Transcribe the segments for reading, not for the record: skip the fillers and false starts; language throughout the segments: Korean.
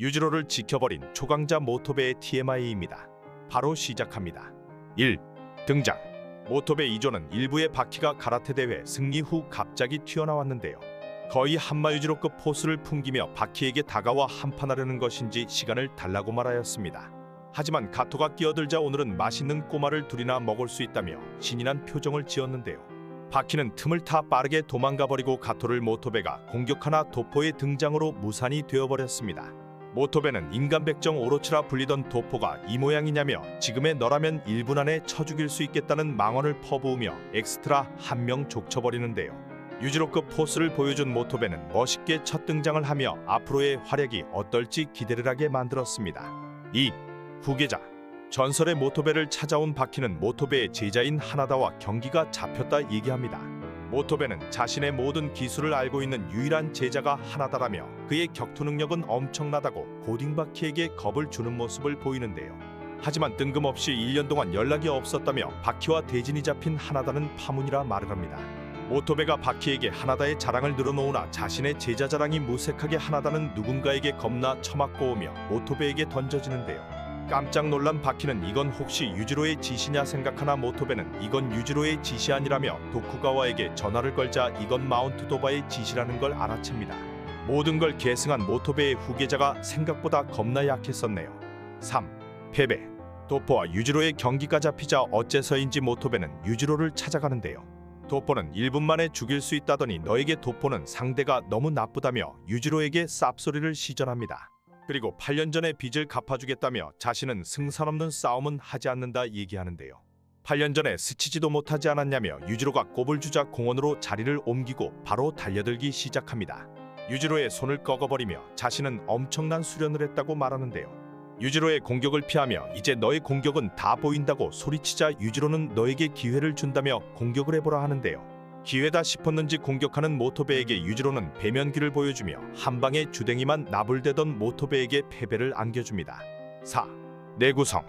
유지로를 지켜버린 초강자 모토베의 TMI입니다. 바로 시작합니다. 1. 등장. 모토베 2조는 일부의 바퀴가 가라테 대회 승리 후 갑자기 튀어나왔는데요. 거의 한마유지로급 포스를 풍기며 바퀴에게 다가와 한판하려는 것인지 시간을 달라고 말하였습니다. 하지만 가토가 끼어들자 오늘은 맛있는 꼬마를 둘이나 먹을 수 있다며 신이 난 표정을 지었는데요. 바퀴는 틈을 타 빠르게 도망가버리고 가토를 모토베가 공격하나 도포의 등장으로 무산이 되어버렸습니다. 모토베는 인간 백정 오로치라 불리던 도포가 이 모양이냐며 지금의 너라면 1분 안에 쳐 죽일 수 있겠다는 망언을 퍼부으며 엑스트라 한 명 족쳐버리는데요. 유지로급 포스를 보여준 모토베는 멋있게 첫 등장을 하며 앞으로의 활약이 어떨지 기대를 하게 만들었습니다. 2. 후계자. 전설의 모토베를 찾아온 바퀴는 모토베의 제자인 하나다와 경기가 잡혔다 얘기합니다. 모토베는 자신의 모든 기술을 알고 있는 유일한 제자가 하나다라며 그의 격투 능력은 엄청나다고 고딩 바퀴에게 겁을 주는 모습을 보이는데요. 하지만 뜬금없이 1년 동안 연락이 없었다며 바퀴와 대진이 잡힌 하나다는 파문이라 말을 합니다. 모토베가 바퀴에게 하나다의 자랑을 늘어놓으나 자신의 제자 자랑이 무색하게 하나다는 누군가에게 겁나 처맞고 오며 모토베에게 던져지는데요. 깜짝 놀란 바퀴는 이건 혹시 유지로의 지시냐 생각하나 모토베는 이건 유지로의 지시 아니라며 도쿠가와에게 전화를 걸자 이건 마운트 도바의 지시라는 걸 알아챕니다. 모든 걸 계승한 모토베의 후계자가 생각보다 겁나 약했었네요. 3. 패배. 도포와 유지로의 경기가 잡히자 어째서인지 모토베는 유지로를 찾아가는데요. 도포는 1분 만에 죽일 수 있다더니 너에게 도포는 상대가 너무 나쁘다며 유지로에게 쌉소리를 시전합니다. 그리고 8년 전에 빚을 갚아주겠다며 자신은 승산 없는 싸움은 하지 않는다 얘기하는데요. 8년 전에 스치지도 못하지 않았냐며 유지로가 꼽을 주자 공원으로 자리를 옮기고 바로 달려들기 시작합니다. 유지로의 손을 꺾어버리며 자신은 엄청난 수련을 했다고 말하는데요. 유지로의 공격을 피하며 이제 너의 공격은 다 보인다고 소리치자 유지로는 너에게 기회를 준다며 공격을 해보라 하는데요. 기회다 싶었는지 공격하는 모토베에게 유지로는 배면기를 보여주며 한방에 주댕이만 나불대던 모토베에게 패배를 안겨줍니다. 4. 내구성.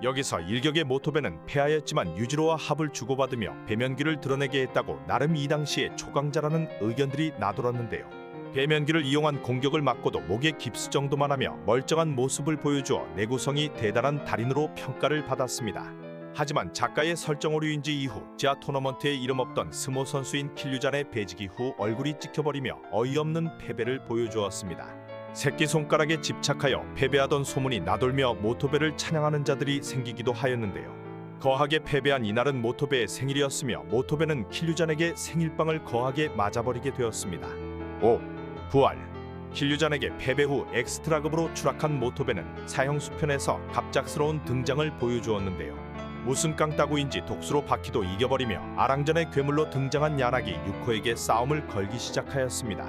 여기서 일격의 모토베는 패하였지만 유지로와 합을 주고받으며 배면기를 드러내게 했다고 나름 이 당시에 초강자라는 의견들이 나돌았는데요. 배면기를 이용한 공격을 막고도 목에 깁스 정도만 하며 멀쩡한 모습을 보여주어 내구성이 대단한 달인으로 평가를 받았습니다. 하지만 작가의 설정 오류인지 이후 지하 토너먼트에 이름 없던 스모 선수인 킬류잔의 배지기 후 얼굴이 찍혀버리며 어이없는 패배를 보여주었습니다. 새끼손가락에 집착하여 패배하던 소문이 나돌며 모토베를 찬양하는 자들이 생기기도 하였는데요. 거하게 패배한 이날은 모토베의 생일이었으며 모토베는 킬류잔에게 생일빵을 거하게 맞아버리게 되었습니다. 5. 부활. 킬류잔에게 패배 후 엑스트라급으로 추락한 모토베는 사형수편에서 갑작스러운 등장을 보여주었는데요. 무슨 깡따구인지 독수로 바퀴도 이겨버리며 아랑전의 괴물로 등장한 야나기 유코에게 싸움을 걸기 시작하였습니다.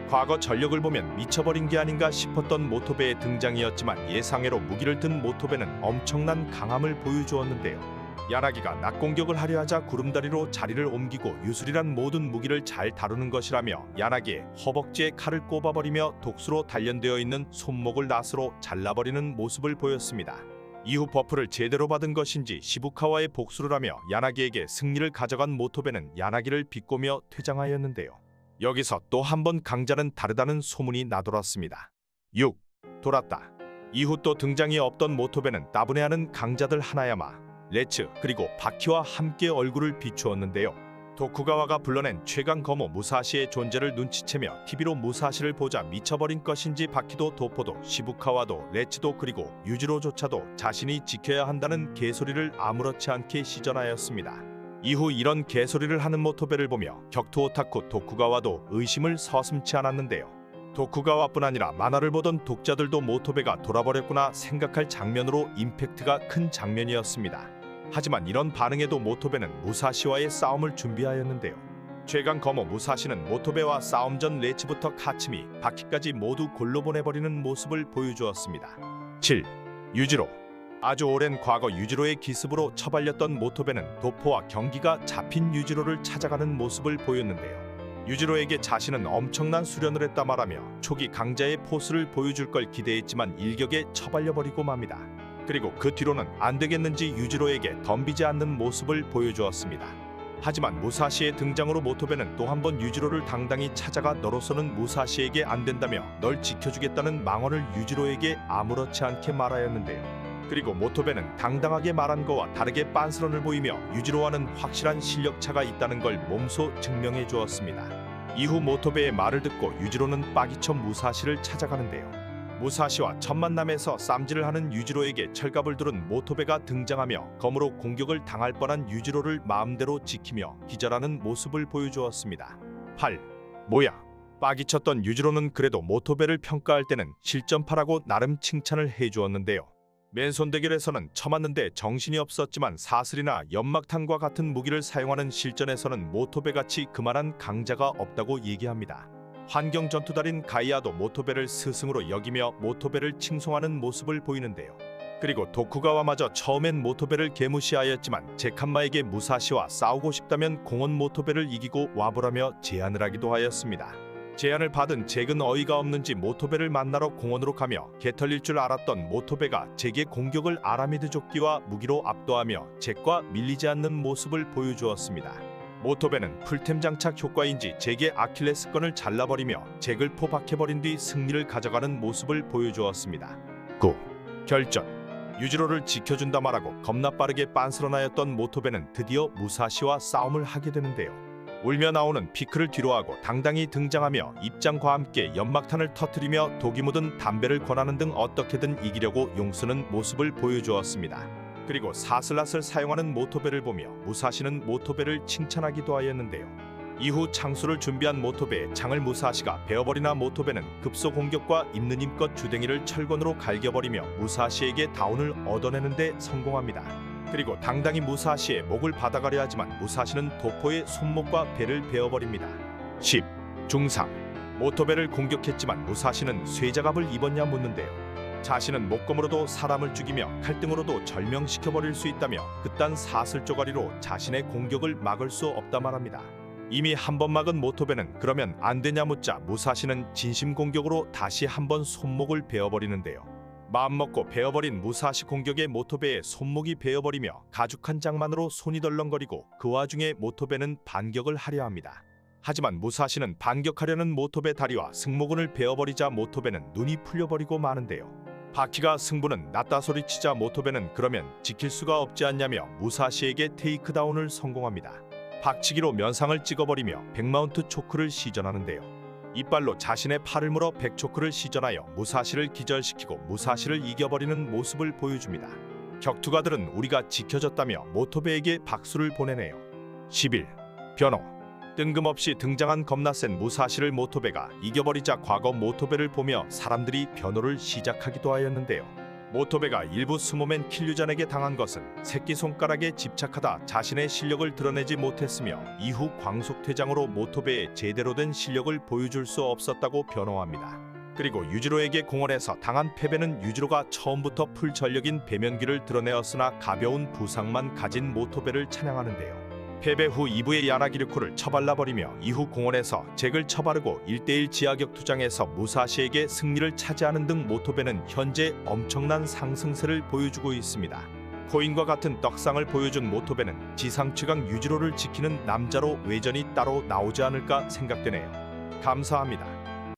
과거 전력을 보면 미쳐버린 게 아닌가 싶었던 모토베의 등장이었지만 예상외로 무기를 든 모토베는 엄청난 강함을 보여주었는데요. 야나기가 낙공격을 하려 하자 구름다리로 자리를 옮기고 유술이란 모든 무기를 잘 다루는 것이라며 야나기의 허벅지에 칼을 꼽아버리며 독수로 단련되어 있는 손목을 낫으로 잘라버리는 모습을 보였습니다. 이후 버프를 제대로 받은 것인지 시부카와의 복수를 하며 야나기에게 승리를 가져간 모토베는 야나기를 비꼬며 퇴장하였는데요. 여기서 또 한 번 강자는 다르다는 소문이 나돌았습니다. 6. 돌았다. 이후 또 등장이 없던 모토베는 따분해하는 강자들 하나야마, 레츠 그리고 바퀴와 함께 얼굴을 비추었는데요. 도쿠가와가 불러낸 최강 거모 무사시의 존재를 눈치채며 TV로 무사시를 보자 미쳐버린 것인지 바퀴도 도포도 시부카와도 레츠도 그리고 유지로조차도 자신이 지켜야 한다는 개소리를 아무렇지 않게 시전하였습니다. 이후 이런 개소리를 하는 모토베를 보며 격투 오타쿠 도쿠가와도 의심을 서슴지 않았는데요. 도쿠가와뿐 아니라 만화를 보던 독자들도 모토베가 돌아버렸구나 생각할 장면으로 임팩트가 큰 장면이었습니다. 하지만 이런 반응에도 모토베는 무사시와의 싸움을 준비하였는데요. 최강 거모 무사시는 모토베와 싸움 전 레츠부터 카츠미, 바퀴까지 모두 골로 보내버리는 모습을 보여주었습니다. 7. 유지로. 아주 오랜 과거 유지로의 기습으로 처발렸던 모토베는 도포와 경기가 잡힌 유지로를 찾아가는 모습을 보였는데요. 유지로에게 자신은 엄청난 수련을 했다 말하며 초기 강자의 포스를 보여줄 걸 기대했지만 일격에 처발려버리고 맙니다. 그리고 그 뒤로는 안되겠는지 유지로에게 덤비지 않는 모습을 보여주었습니다. 하지만 무사시의 등장으로 모토베는 또 한 번 유지로를 당당히 찾아가 너로서는 무사시에게 안 된다며 널 지켜주겠다는 망언을 유지로에게 아무렇지 않게 말하였는데요. 그리고 모토베는 당당하게 말한 거와 다르게 빤스런을 보이며 유지로와는 확실한 실력차가 있다는 걸 몸소 증명해 주었습니다. 이후 모토베의 말을 듣고 유지로는 빠기쳐 무사시를 찾아가는데요. 무사시와 첫 만남에서 쌈질을 하는 유지로에게 철갑을 두른 모토베가 등장하며 검으로 공격을 당할 뻔한 유지로를 마음대로 지키며 기절하는 모습을 보여주었습니다. 8. 뭐야? 빠기쳤던 유지로는 그래도 모토베를 평가할 때는 실점파라고 나름 칭찬을 해주었는데요. 맨손 대결에서는 쳐맞는데 정신이 없었지만 사슬이나 연막탄과 같은 무기를 사용하는 실전에서는 모토베같이 그만한 강자가 없다고 얘기합니다. 환경 전투달인 가이아도 모토베를 스승으로 여기며 모토베를 칭송하는 모습을 보이는데요. 그리고 도쿠가와마저 처음엔 모토베를 개무시하였지만 제칸마에게 무사시와 싸우고 싶다면 공원 모토베를 이기고 와보라며 제안을 하기도 하였습니다. 제안을 받은 잭은 어이가 없는지 모토베를 만나러 공원으로 가며 개털릴 줄 알았던 모토베가 잭의 공격을 아라미드 조끼와 무기로 압도하며 잭과 밀리지 않는 모습을 보여주었습니다. 모토베는 풀템 장착 효과인지 잭의 아킬레스건을 잘라버리며 잭을 포박해버린 뒤 승리를 가져가는 모습을 보여주었습니다. 9. 결전. 유지로를 지켜준다 말하고 겁나 빠르게 빤스런하였던 모토베는 드디어 무사시와 싸움을 하게 되는데요. 울며 나오는 피크를 뒤로하고 당당히 등장하며 입장과 함께 연막탄을 터뜨리며 독이 묻은 담배를 권하는 등 어떻게든 이기려고 용쓰는 모습을 보여주었습니다. 그리고 사슬낫을 사용하는 모토베를 보며 무사시는 모토베를 칭찬하기도 하였는데요. 이후 창수를 준비한 모토베의 창을 무사시가 베어버리나 모토베는 급소 공격과 있는 힘껏 주댕이를 철권으로 갈겨버리며 무사시에게 다운을 얻어내는 데 성공합니다. 그리고 당당히 무사시의 목을 받아가려 하지만 무사시는 도포의 손목과 배를 베어버립니다. 10. 중상. 모토베를 공격했지만 무사시는 쇠자갑을 입었냐 묻는데요. 자신은 목검으로도 사람을 죽이며 칼등으로도 절명시켜버릴 수 있다며 그딴 사슬 쪼가리로 자신의 공격을 막을 수 없다 말합니다. 이미 한 번 막은 모토베는 그러면 안 되냐 묻자 무사시는 진심 공격으로 다시 한 번 손목을 베어버리는데요. 마음먹고 베어버린 무사시 공격에 모토베의 손목이 베어버리며 가죽 한 장만으로 손이 덜렁거리고 그 와중에 모토베는 반격을 하려 합니다. 하지만 무사시는 반격하려는 모토베 다리와 승모근을 베어버리자 모토베는 눈이 풀려버리고 마는데요. 바키가 승부는 났다 소리치자 모토베는 그러면 지킬 수가 없지 않냐며 무사시에게 테이크다운을 성공합니다. 박치기로 면상을 찍어버리며 백마운트 초크를 시전하는데요. 이빨로 자신의 팔을 물어 백초크를 시전하여 무사시를 기절시키고 무사시를 이겨버리는 모습을 보여줍니다. 격투가들은 우리가 지켜졌다며 모토베에게 박수를 보내네요. 11. 변호. 뜬금없이 등장한 겁나 센 무사시를 모토베가 이겨버리자 과거 모토베를 보며 사람들이 변호를 시작하기도 하였는데요. 모토베가 일부 스모맨 킬류잔에게 당한 것은 새끼손가락에 집착하다 자신의 실력을 드러내지 못했으며 이후 광속퇴장으로 모토베의 제대로 된 실력을 보여줄 수 없었다고 변호합니다. 그리고 유지로에게 공원에서 당한 패배는 유지로가 처음부터 풀 전력인 배면기를 드러내었으나 가벼운 부상만 가진 모토베를 찬양하는데요. 패배 후 2부의 야나기르코를 처발라버리며 이후 공원에서 잭을 처바르고 1대1 지하격투장에서 무사시에게 승리를 차지하는 등 모토베는 현재 엄청난 상승세를 보여주고 있습니다. 코인과 같은 떡상을 보여준 모토베는 지상 최강 유지로를 지키는 남자로 외전이 따로 나오지 않을까 생각되네요. 감사합니다.